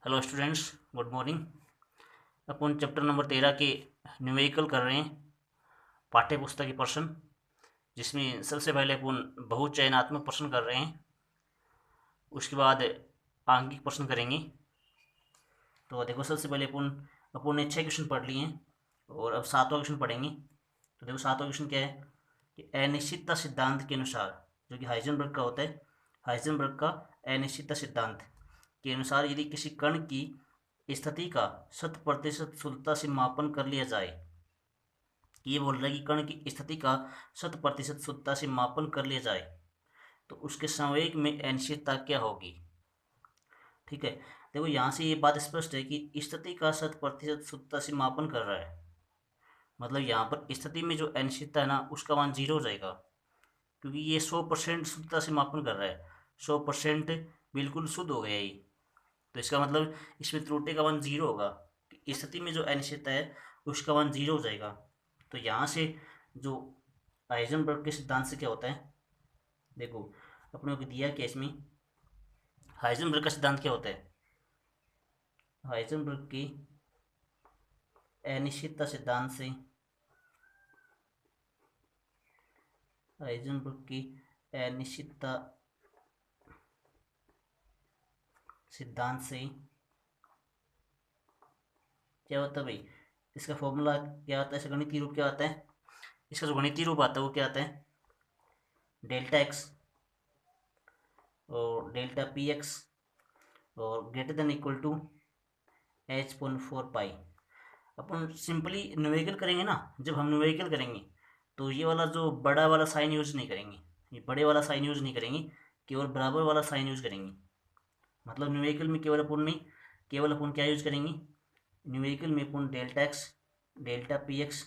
Hello students, good morning. अपन chapter number 13 के numerical कर रहे हैं, पाठ्य पुस्तक के प्रश्न, जिसमें सबसे पहले अपन बहुचयनात्मक प्रश्न कर रहे हैं। उसके बाद आंकिक प्रश्न करेंगे। तो देखो, सबसे पहले अपन ने 6 क्वेश्चन पढ़ लिए हैं और अब 7वां क्वेश्चन पढ़ेंगे। तो देखो, 7वां क्वेश्चन क्या है कि अनिश्चितता सिद्धांत के अनुसार, जो कि हाइजेनबर्ग का होता है, हाइजेनबर्ग का अनिश्चितता सिद्धांत के अनुसार यदि किसी कण की स्थिति का 100% शुद्धता से मापन कर लिया जाए, ये बोल रहा है कि कण की स्थिति का 100% शुद्धता से मापन कर लिया जाए तो उसके संवेग में अनिश्चितता क्या होगी। ठीक है, देखो यहाँ से ये बात स्पष्ट है कि स्थिति का 100% शुद्धता से मापन कर रहा है, मतलब यहाँ पर स्थिति में जो अनिश्चितता है ना, उसका मान 0 हो जाएगा, क्योंकि ये 100% शुद्धता से मापन कर रहा है। 100% बिल्कुल शुद्ध हो गया ये, तो इसका मतलब इसमें त्रुटि का मान 0 होगा। स्थिति में जो अनिश्चितता है उसका मान 0 हो जाएगा। तो यहाँ से जो हाइजेनबर्ग के सिद्धांत से क्या होता है, देखो अपने को दिया क्या इसमें, हाइजेनबर्ग का सिद्धांत क्या होता है, हाइजेनबर्ग की अनिश्चितता सिद्धांत से, हाइजेनबर्ग की अनिश्चितता सिद्धांत से क्या होता है भाई, इसका फॉर्मूला क्या आता है, इसका गणितीय रूप क्या आता है, इसका जो गणितीय रूप आता है वो क्या आता है, डेल्टा एक्स और डेल्टा पी एक्स और greater than equal to h/4 pi. अपन सिंपली न्यूमेरिकल करेंगे ना, जब हम न्यूमेरिकल करेंगे तो ये वाला जो बड़ा वाला साइन यूज नहीं करेंगे, ये बड़े वाला साइन यूज नहीं करेंगे, केवल बराबर वाला साइन यूज करेंगे। मतलब न्यूमेरिकल में केवल अपन क्या यूज करेंगे, न्यूमेरिकल में अपन delta x delta p x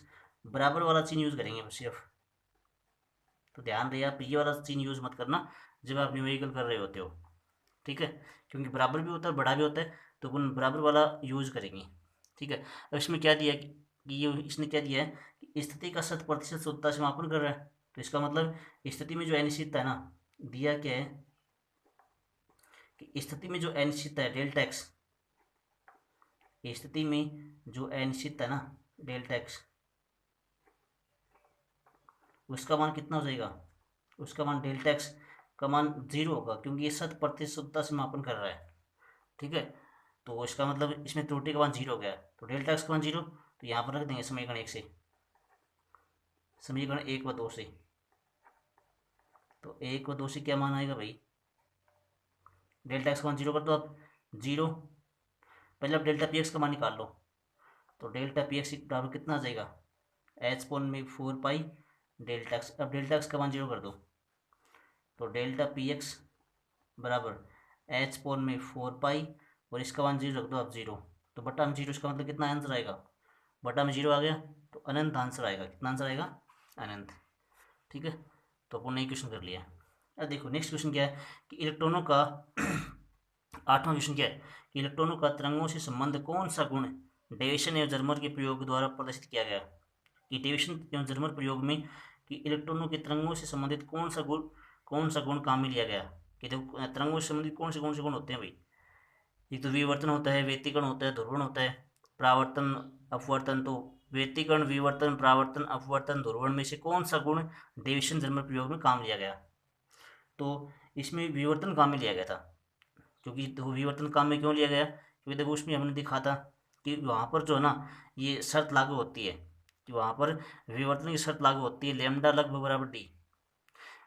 बराबर वाला चिन्ह यूज करेंगे सिर्फ। तो ध्यान रहे, आप ये वाला चिन्ह यूज मत करना जब आप न्यूमेरिकल कर रहे होते हो, ठीक है, क्योंकि बराबर भी होता है बड़ा भी होता है, तो अपन बराबर वाला यूज करेंगे। ठीक है, अब इसमें क्या दिया कि ये इसने क्या दिया है कि स्थिति का 100% शुद्धता से मापन कर रहा है, तो इसका मतलब स्थिति में जो अनिश्चितता है ना, दिया क्या है कि स्थिति में जो अनिश्चितता है डेल्टा एक्स, स्थिति में जो अनिश्चितता है ना डेल्टा एक्स, उसका मान कितना हो जाएगा, उसका मान डेल्टा एक्स का मान 0 होगा, क्योंकि ये 100% शुद्धता से मापन कर रहा है। ठीक है, तो इसका मतलब इसमें त्रुटि का मान 0 हो गया, तो डेल्टा एक्स का मान 0, तो यहाँ पर रख देंगे समीकरण 1 से, समीकरण 1 व 2 से। तो 1 व 2 से क्या मान आएगा भाई, डेल्टा एक्स का मान 0 कर दो आप, 0। पहले आप डेल्टा पी एक्स का मान निकाल लो, तो डेल्टा पी एक्स बराबर कितना आ जाएगा, h/4 पाई डेल्टा एक्स। अब डेल्टा एक्स का मान 0 कर दो, तो डेल्टा पी एक्स बराबर h/4 पाई और इसका मान 0 रख दो आप 0, तो बटा में 0, इसका मतलब कितना आंसर आएगा, बटा में 0 आ गया तो अनंत आंसर आएगा। कितना आंसर आएगा, अनंत। ठीक है, तो अपन ने एक क्वेश्चन कर लिया। अब देखो नेक्स्ट क्वेश्चन क्या है कि इलेक्ट्रॉनों का 8वां क्वेश्चन क्या है कि इलेक्ट्रॉनों का तरंगों से संबंध कौन सा गुण डेविसन एवं जर्मर के प्रयोग द्वारा प्रदर्शित किया गया, कि डेविसन एवं जर्मर प्रयोग में कि इलेक्ट्रॉनों के तरंगों से संबंधित कौन सा गुण काम में लिया गया। कि देखो तरंगों से संबंधित कौन से गुण होते हैं भाई, एक तो विवर्तन होता है, व्यतिकरण होता है, ध्रुवण होता है, परावर्तन, अपवर्तन। तो व्यतिकरण, विवर्तन, परावर्तन, अपवर्तन, ध्रुवण में से कौन सा गुण डेविसन जर्मर प्रयोग में काम लिया गया। तो इसमें विवर्तन काम में लिया गया था, क्योंकि तो विवर्तन काम में क्यों लिया गया, क्योंकि देखो उसमें हमने दिखा था कि वहाँ पर जो है ना, ये शर्त लागू होती है कि वहाँ पर विवर्तन की शर्त लागू होती है, लैम्डा लगभग बराबर डी।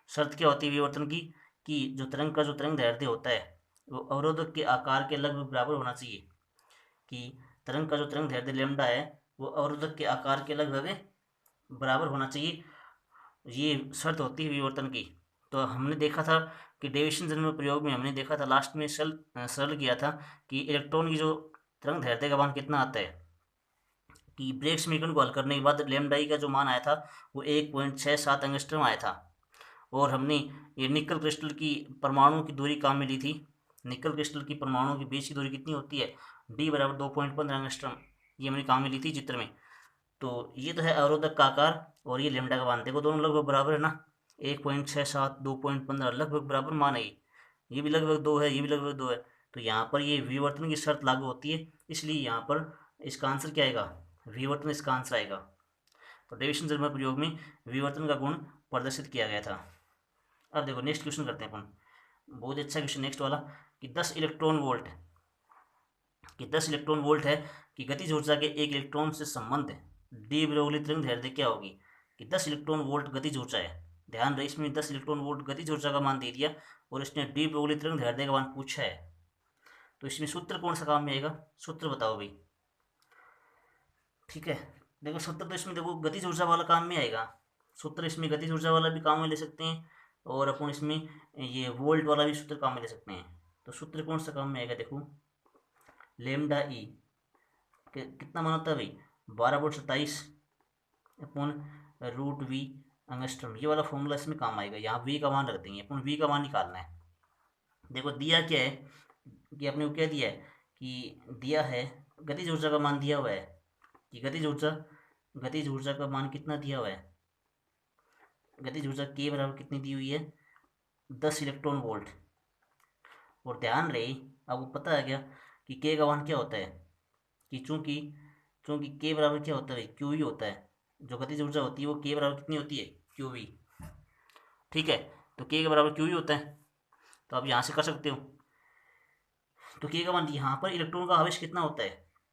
शर्त क्या होती है विवर्तन की, कि जो तरंग दैर्ध्य होता है वो अवरोधक के आकार के लगभग बराबर होना चाहिए, कि तरंग का जो तरंग दैर्ध्य लैम्डा है वो अवरोधक के आकार के लगभग बराबर होना चाहिए, ये शर्त होती है विवर्तन की। तो हमने देखा था कि डेविसन जन्म प्रयोग में हमने देखा था, लास्ट में सरल किया था कि इलेक्ट्रॉन की जो तरंग दैर्ध्य का मान कितना आता है, कि ब्रेग समीकरण को हल करने के बाद लैम्डा का जो मान आया था वो 1.67 एंगस्ट्रॉम आया था। और हमने ये निकल क्रिस्टल की परमाणु की दूरी काम में ली थी, निकल क्रिस्टल की परमाणु के बीच की दूरी कितनी होती है, डी बराबर 2.15 एंगस्ट्रॉम, ये हमने काम में ली थी चित्र में। तो ये तो है अवरोधक का आकार और ये लैम्डा का मान, देखो दोनों लगभग बराबर है ना, 1.67 2.15 लगभग बराबर मान है, ये भी लगभग 2 है, ये भी लगभग 2 है, तो यहाँ पर ये विवर्तन की शर्त लागू होती है, इसलिए यहाँ पर इसका आंसर क्या आएगा, विवर्तन इसका आंसर आएगा। तो डेविएशन थ्योरम प्रयोग में विवर्तन का गुण प्रदर्शित किया गया था। अब देखो नेक्स्ट क्वेश्चन करते हैं अपन, बहुत अच्छा क्वेश्चन नेक्स्ट वाला, कि 10 इलेक्ट्रॉन वोल्ट है कि गतिज ऊर्जा के एक इलेक्ट्रॉन से संबंध डी ब्रोगली तरंग दैर्ध्य क्या होगी, कि 10 इलेक्ट्रॉन वोल्ट गतिज ऊर्जा है। ध्यान रहे इसमें 10 इलेक्ट्रॉन वोल्ट गतिज ऊर्जा का मान दे दिया और इसने डी ब्रोगली तरंग दैर्ध्य का मान पूछा है। तो इसमें सूत्र कौन सा काम में आएगा, सूत्र बताओ भाई। ठीक है, देखो सूत्र तो इसमें देखो गतिज ऊर्जा वाला काम में आएगा, सूत्र इसमें गतिज ऊर्जा वाला भी काम में ले सकते हैं और अपन इसमें ये वोल्ट वाला भी सूत्र काम में ले सकते हैं। तो सूत्र कौन सा काम में आएगा, देखो लेमडा ई कितना मान होता है भाई, 12.27 अपन रूट वी एंगस्ट्रॉम, ये वाला फॉर्मूला इसमें काम आएगा। यहाँ वी का मान रख देंगे, अपन वी का मान निकालना है। देखो दिया क्या है कि अपने को क्या दिया है, कि दिया है गतिज ऊर्जा का मान दिया हुआ है, कि गतिज ऊर्जा का मान कितना दिया हुआ है, गतिज ऊर्जा के बराबर कितनी दी हुई है, 10 इलेक्ट्रॉन वोल्ट। और ध्यान रहे आपको पता है क्या कि के का मान क्या होता है, कि चूंकि के बराबर क्या होता है, क्यू ही होता है। जो गतिज ऊर्जा होती है वो के बराबर कितनी होती है, क्यू वी। ठीक है, तो के के बराबर क्यू ही होता है, तो आप यहाँ से कर सकते हो। तो के का मान, यहाँ पर इलेक्ट्रॉन का आवेश कितना होता है,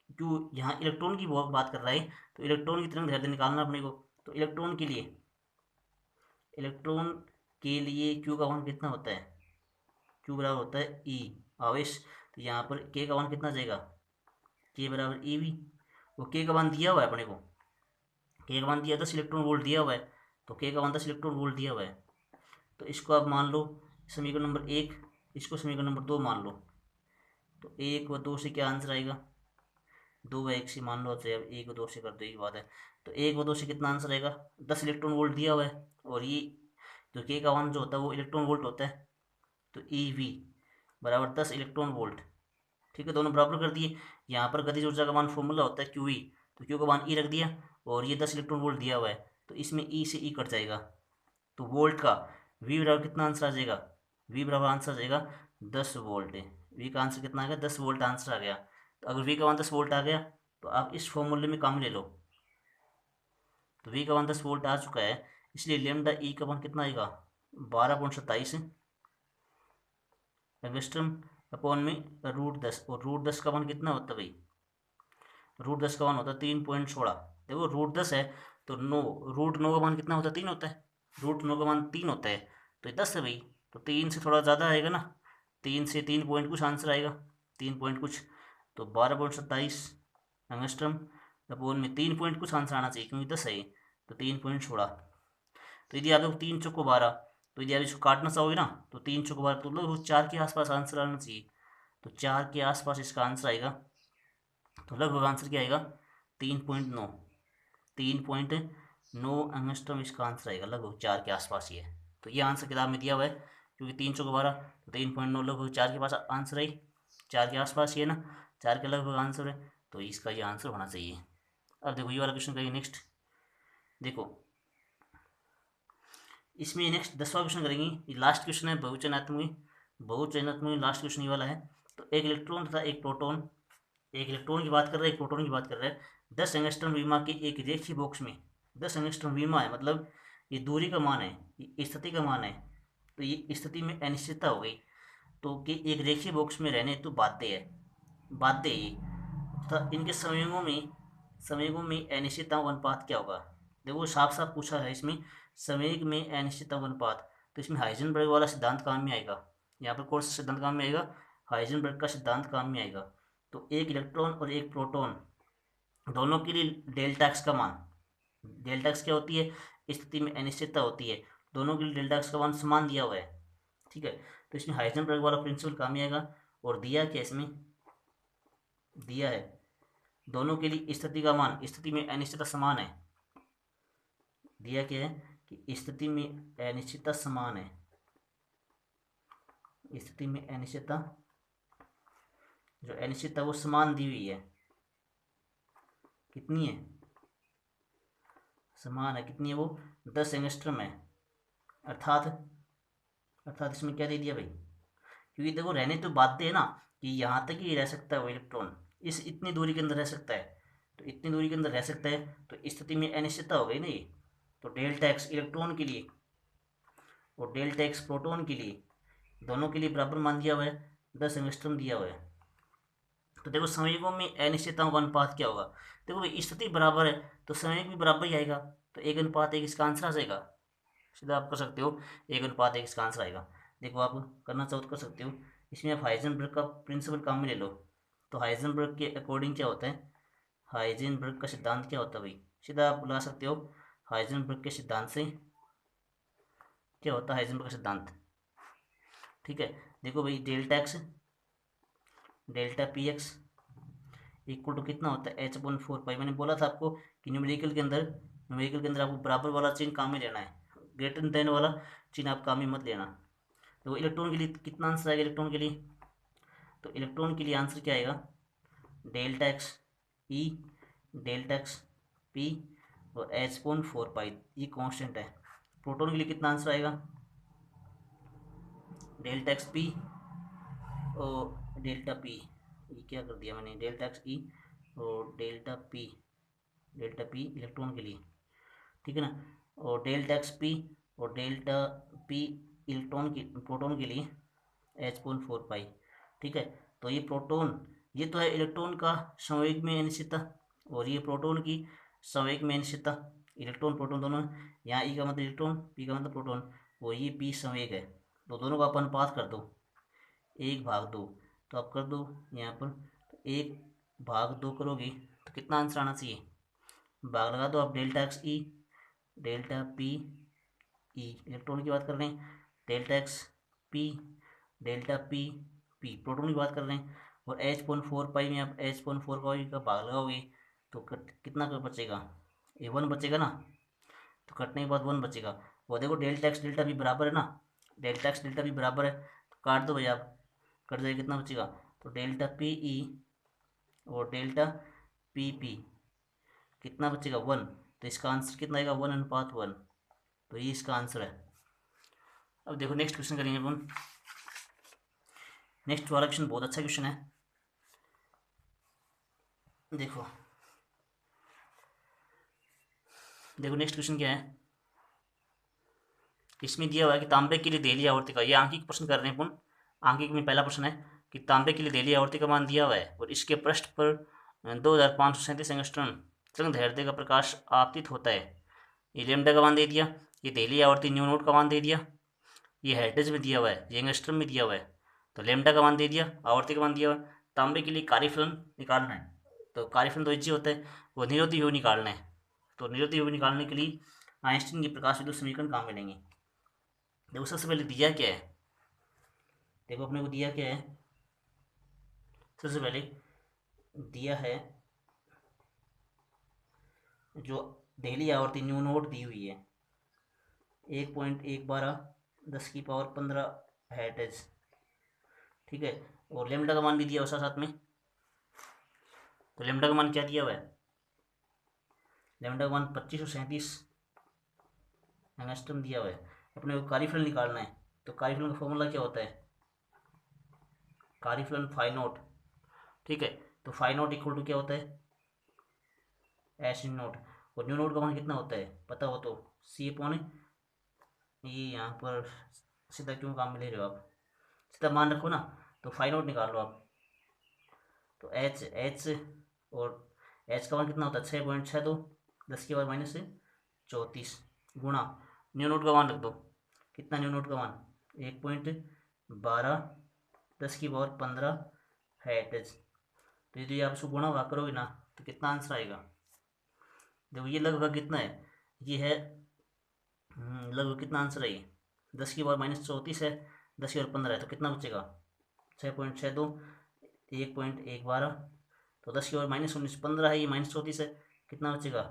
क्यों यहाँ इलेक्ट्रॉन की बात कर रहा है, तो इलेक्ट्रॉन की तरंग दैर्ध्य निकालना अपने को। तो इलेक्ट्रॉन के लिए क्यू का मान कितना होता है, क्यू बराबर होता है ई आवेश। तो यहाँ पर के का मान कितना जाएगा, के बराबर ई वी। वो के का मान दिया हुआ है अपने को, के का मान दिया 10 इलेक्ट्रॉन वोल्ट दिया हुआ है, तो के का मान 10 इलेक्ट्रॉन वोल्ट दिया हुआ है। तो इसको आप मान लो समीकरण नंबर 1, इसको समीकरण नंबर 2 मान लो। तो 1 व 2 से क्या आंसर आएगा, 2 व 1 से मान लो, तो अब 1 व 2 से कर दो, एक बात है। तो 1 व 2 से कितना आंसर आएगा, 10 इलेक्ट्रॉन वोल्ट दिया हुआ है, और ये जो के का मान जो होता है वो इलेक्ट्रॉन वोल्ट होता है। तो ई वी बराबर 10 इलेक्ट्रॉन वोल्ट। ठीक है, दोनों बराबर कर दिए। यहाँ पर गतिज ऊर्जा का मान फॉर्मूला होता है क्यू ई, तो क्यू का मान ई रख दिया, और ये 10 इलेक्ट्रॉन वोल्ट दिया हुआ है, तो इसमें ई से ई कट जाएगा। तो वोल्ट का वी बराबर कितना आंसर आ जाएगा, वी बराबर आंसर आ जाएगा 10 वोल्ट। वी का आंसर कितना आ गया, 10 वोल्ट आंसर आ गया। तो अगर वी का मान 10 वोल्ट आ गया तो आप इस फॉर्मूले में काम ले लो। तो वी का मान 10 वोल्ट आ चुका है, इसलिए लेमडा ई का मान कितना आएगा, 12.27 एंगस्ट्रम अपॉन में √10। और √10 का मान कितना होता है भाई, √10 का मान होता है 3.16। देखो √10 है तो 9, √9 का मान कितना होता है, 3 होता है, √9 का मान 3 होता है, तो ये 10 है भाई। तो 3 से थोड़ा ज़्यादा आएगा ना, 3 से 3 पॉइंट कुछ आंसर आएगा, 3 पॉइंट कुछ। तो 12.27 एंगस्ट्रम अपॉन में 3 पॉइंट कुछ आंसर आना चाहिए, क्योंकि 10 है ये, तो 3.16। तो यदि आप लोग 3 चौको 12, तो यदि आप इसको काटना चाहोगे ना, तो 3 चौको 12, तो लगभग 4 के आसपास आंसर आना चाहिए। तो 4 के आसपास इसका आंसर आएगा, तो लगभग आंसर क्या आएगा, 3.9, 3.9 एंगस्ट्रम इसका आंसर आएगा, लगभग 4 के आसपास ही है। तो ये आंसर किताब में दिया हुआ है, क्योंकि 3 चौको 12, तो 3.9 लगभग 4 के पास आंसर है, 4 के आसपास ही है ना, 4 के लगभग आंसर है, तो इसका ये आंसर होना चाहिए। अब देखो ये वाला क्वेश्चन करेंगे नेक्स्ट। देखो इसमें नेक्स्ट 10वां क्वेश्चन करेंगे, ये लास्ट क्वेश्चन है, बहुचयनात्मक लास्ट क्वेश्चन ये वाला है। तो एक इलेक्ट्रॉन तथा एक प्रोटॉन, एक इलेक्ट्रॉन की बात कर रहे हैं, एक प्रोटॉन की बात कर रहे हैं, 10 एंगस्ट्रॉम विमा के एक रेखीय बॉक्स में, 10 एंगस्ट्रॉम विमा है, मतलब ये दूरी का मान है, ये स्थिति का मान है, तो ये स्थिति में अनिश्चितता हो गई, तो कि एक रेखीय बॉक्स में रहने तो बाध्य है ये, तथा इनके संयोगों में अनिश्चितता अनुपात क्या होगा। देखो साफ साफ पूछा है इसमें, संवेग में अनिश्चितता अनुपात, तो इसमें हाइजेनबर्ग वाला सिद्धांत काम में आएगा। यहाँ पर कौन सा सिद्धांत काम में आएगा, हाइजेनबर्ग का सिद्धांत काम में आएगा। तो एक इलेक्ट्रॉन और एक प्रोटॉन दोनों के लिए डेल्टा एक्स का मान, डेल्टा एक्स क्या होती है, स्थिति में अनिश्चितता होती है, दोनों के लिए डेल्टा एक्स का मान समान दिया हुआ है। ठीक है, तो इसमें हाइजेनबर्ग वाला प्रिंसिपल काम में आएगा। और दिया क्या इसमें, दिया है दोनों के लिए स्थिति का मान, स्थिति में अनिश्चितता समान है, दिया क्या है कि स्थिति में अनिश्चितता समान है, स्थिति में अनिश्चितता, जो अनिश्चितता वो समान दी हुई है, कितनी है, समान है, कितनी है वो, 10 एंगस्ट्रम है। अर्थात इसमें क्या दे दिया भाई, क्योंकि देखो रहने तो बाध्य है ना, कि यहाँ तक ही रह सकता है वो इलेक्ट्रॉन, इस इतनी दूरी के अंदर रह सकता है, तो इतनी दूरी के अंदर रह सकता है, तो इस स्थिति में अनिश्चितता हो गई ना ये। तो डेल्टा एक्स इलेक्ट्रॉन के लिए और डेल्टा एक्स प्रोटॉन के लिए, दोनों के लिए बराबर मान दिया हुआ है, 10 एंगस्ट्रॉम दिया हुआ है। तो देखो संवेगों में अनिश्चितताओं का अनुपात क्या होगा। देखो भाई स्थिति बराबर है तो संवेग भी बराबर ही आएगा, तो 1:1 इसका आंसर आ जाएगा। सीधा आप कर सकते हो 1:1 इसका आंसर आएगा। देखो आप करना चाहो तो कर सकते हो। इसमें आप हाइजेनबर्ग का प्रिंसिपल काम में ले लो। तो हाइजेनबर्ग के अकॉर्डिंग क्या होता है, हाइजेनबर्ग का सिद्धांत क्या होता है भाई, सीधा आप लगा सकते हो। हाइजेनबर्ग के सिद्धांत से क्या होता है, हाइजेनबर्ग का सिद्धांत, ठीक है। देखो भाई delta x delta p x equal to कितना होता है, h/4 मैंने बोला था आपको कि न्यूमेरिकल के अंदर आपको बराबर वाला चिन्ह काम में लेना है, ग्रेटर देन वाला चिन्ह आप काम में मत लेना। तो इलेक्ट्रॉन के लिए कितना आंसर आएगा, इलेक्ट्रॉन के लिए, तो इलेक्ट्रॉन के लिए आंसर क्या आएगा, डेल्टा एक्स ई डेल्टा एक्स पी और h/4 ये कांस्टेंट है। प्रोटॉन के लिए कितना आंसर आएगा, डेल्टा एक्स पी और डेल्टा पी, ये क्या कर दिया मैंने, डेल्टा एक्स ई और डेल्टा पी इलेक्ट्रॉन के लिए, ठीक है ना। और डेल्टा एक्स पी और डेल्टा पी प्रोटॉन के लिए h/4, ठीक है। तो ये प्रोटॉन, ये तो है इलेक्ट्रॉन का संवेग में अनिश्चितता, और ये प्रोटॉन की संवेग में अनिश्चितता, इलेक्ट्रॉन प्रोटॉन दोनों, यहाँ ई का मतलब इलेक्ट्रॉन, पी का मतलब प्रोटॉन, और ये पी संवेग है। तो दोनों का आप अनुपात कर दो 1/2, तो आप कर दो यहाँ पर, तो 1/2 करोगे तो कितना आंसर आना चाहिए, भाग लगा दो आप, डेल्टा एक्स ई डेल्टा पी ई इलेक्ट्रॉन की बात कर रहे हैं, delta x P delta P P proton की बात कर रहे हैं, और h/4 में आप h/4 का भाग लगाओगे तो कितना कर बचेगा, ये 1 बचेगा ना, तो कटने के बाद 1 बचेगा। वो देखो डेल्टा एक्स डेल्टा भी बराबर है ना, डेल्टा एक्स डेल्टा भी बराबर है, तो काट दो भैया आप, कट जाएगा, कितना बचेगा, तो डेल्टा पी ई और डेल्टा पी पी कितना बचेगा 1, तो इसका आंसर कितना आएगा 1:1, तो ये इसका आंसर है। अब देखो नेक्स्ट क्वेश्चन करेंगे अपन। नेक्स्ट वाला क्वेश्चन बहुत अच्छा क्वेश्चन है। देखो देखो नेक्स्ट क्वेश्चन क्या है, इसमें दिया हुआ है कि तांबे के लिए देली आवर्ती का, ये आंकिक प्रश्न कर रहे हैं अपन। आंकिक में पहला प्रश्न है कि तांबे के लिए देली आवर्ती का मान दिया हुआ है और इसके पृष्ठ पर 2537 एंगस्ट्रॉम तरंग दैर्ध्य का प्रकाश आपतित होता है। ये लेमडा का मान दे दिया, ये देली आवर्ती न्यू नोट का मान दे दिया, ये हेर्ट्ज में दिया हुआ है, ये एंगस्ट्रॉम में दिया हुआ है, तो लेमडा का मान दे दिया, आवर्ती का मान दिया हुआ है। तांबे के लिए कार्यफलन निकालना है, तो कार्यफलन तो इजी होता है, वो निरोधी योग निकालना है। तो निरोधी योग निकालने के लिए आइंस्टीन की प्रकाश विद्युत समीकरण काम में लेंगे। देखो सबसे पहले दिया क्या है, देखो अपने को दिया क्या है, सबसे पहले दिया है जो देहली आवर्ती न्यू नोट दी हुई है 1.112 10⁻15 हेर्ट्ज, ठीक है। और लेमडा का मान भी दिया हुआ साथ में, तो लेमडा का मान क्या दिया हुआ है, लेमडा का मान 2537 एंगस्ट्रॉम दिया हुआ है। अपने को कार्यफलन निकालना है, तो कार्यफलन का फॉर्मूला क्या होता है, कार्यफलन फाई नोट, ठीक है। तो फाई नोट इक्वल टू क्या होता है, एच न्यू नोट, और न्यू नोट का मान कितना होता है पता हो तो C/, ये यहाँ पर सीधा क्यों काम में ले रहे हो आप, सीधा मान रखो ना, तो फाई नोट निकाल लो आप। तो एच और एच का मान कितना होता है 6.62 10⁻−34 गुणा न्यू नोट का मान रख दो, कितना न्यू नोट का मान 1.12 10⁻15 हेर्ट्ज। तो यदि आप इसको गुणा भाग करोगे ना तो कितना आंसर आएगा, देखो ये लगभग कितना है, ये है लगभग कितना आंसर है, ये 10⁻−34 है, 10⁻15 है, तो कितना बचेगा 6.62 1.112, तो 10⁻−19 15 है, ये -34 है, कितना बचेगा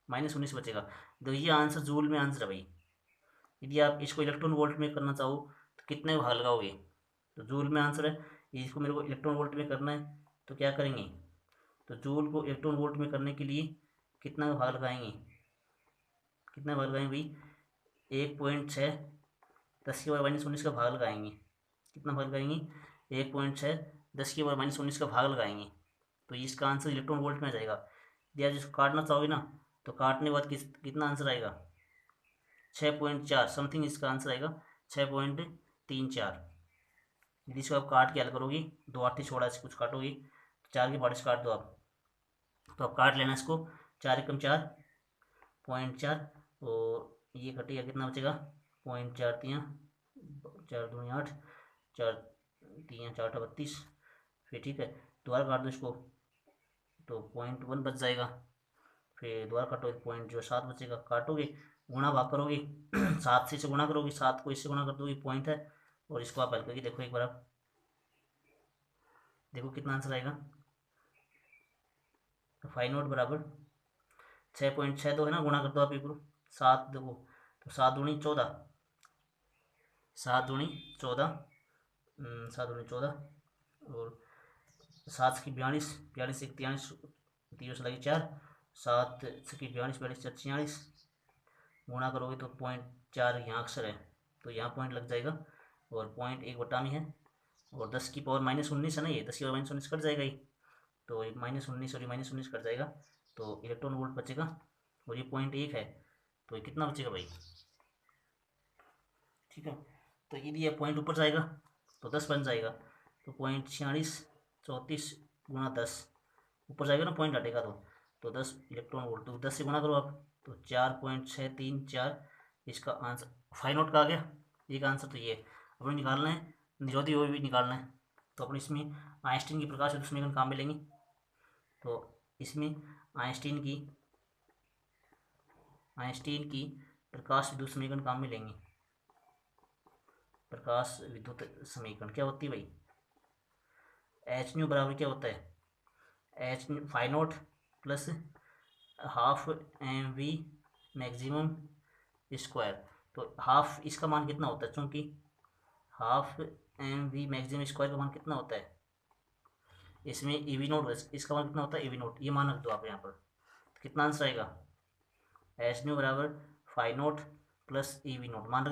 -19 बचेगा। तो ये आंसर जूल में आंसर है भाई। यदि आप इसको इलेक्ट्रॉन वोल्ट में करना चाहो तो कितने भाग लगाओगे, तो जूल में आंसर है, इसको मेरे को इलेक्ट्रॉन वोल्ट में करना है, तो क्या करेंगे, तो जूल को इलेक्ट्रॉन वोल्ट में करने के लिए कितना भाग लगाएंगे, कितना भाग लगाएंगे भाई 1.6 10⁻−19 का भाग लगाएंगे, कितना भाग लगाएंगे 1.6 10 की पावर -19 का भाग लगाएंगे तो इसका आंसर इलेक्ट्रॉन वोल्ट में आ जाएगा। यदि आप जिसको काटना चाहोगे ना तो काटने के बाद कितना आंसर आएगा 6.4 समथिंग इसका आंसर आएगा 6.34। यदि इसको आप काट के हल करोगी, 2 8 छोड़ा से कुछ काटोगी तो 4 के पार्ट से काट दो आप, तो आप काट लेना इसको, 4 एकम 4.4 और ये कटेगा कितना बचेगा 0.4 3 4 2 8 4 3 4 32। फिर ठीक है दोबारा काट दो इसको तो 0.1 बच जाएगा। फिर दोबारा काटोगे 0.07 बचेगा। काटोगे गुणा भाग करोगे 7 से इसे गुणा करोगे, 7 को इससे गुणा कर दोगे पॉइंट है, और इसको आप हल करके देखो एक बार, आप देखो कितना आंसर आएगा। तो 5 नोट बराबर 6.6 तो है ना, गुणा कर दो आप एक 7 देखो तो 7 दूनी 14, 7 दूनी 14, 7 दूनी 14 और 7 की 42, 42 एक 43, 0 से लगी 4, 7 की 42, 42 46, गुणा करोगे तो 0.4 यहाँ अक्सर है तो यहाँ पॉइंट लग जाएगा, और 0.1 में है, और 10 की पावर -19 है ना, ये 10 की पावर -19 कट जाएगा ही, तो -19 और ये -19 कट जाएगा तो इलेक्ट्रॉन वोल्ट बचेगा, और ये 0.1 है तो ये कितना बचेगा भाई, ठीक है। तो यदि ये पॉइंट ऊपर जाएगा तो 10 बन जाएगा, तो 0.46 34 गुणा 10, ऊपर जाएगा ना पॉइंट हटेगा तो 10 इलेक्ट्रॉन वोल्ट, तो 10 से गुणा करो आप तो 4.634 इसका आंसर 5 नोट का आ गया। एक आंसर तो ये अपने निकालना है, निरोधी वो भी निकालना है, तो अपने इसमें आइंस्टीन की प्रकाश विद्युत समीकरण काम में लेंगे। तो इसमें आइंस्टीन की प्रकाश विद्युत समीकरण काम में लेंगे। प्रकाश विद्युत समीकरण क्या होती है भाई, एच न्यू बराबर क्या होता है, H 5 naught plus half M V maximum square, तो हाफ इसका मान कितना होता है, चूंकि half M V maximum square का मान कितना होता है, इसमें ई वी नोट इसका मान कितना होता है, ई वी नोट ये मान रख दो आप यहाँ पर, तो कितना आंसर आएगा एच न्यू बराबर 5 naught plus E V note मान रख दिया।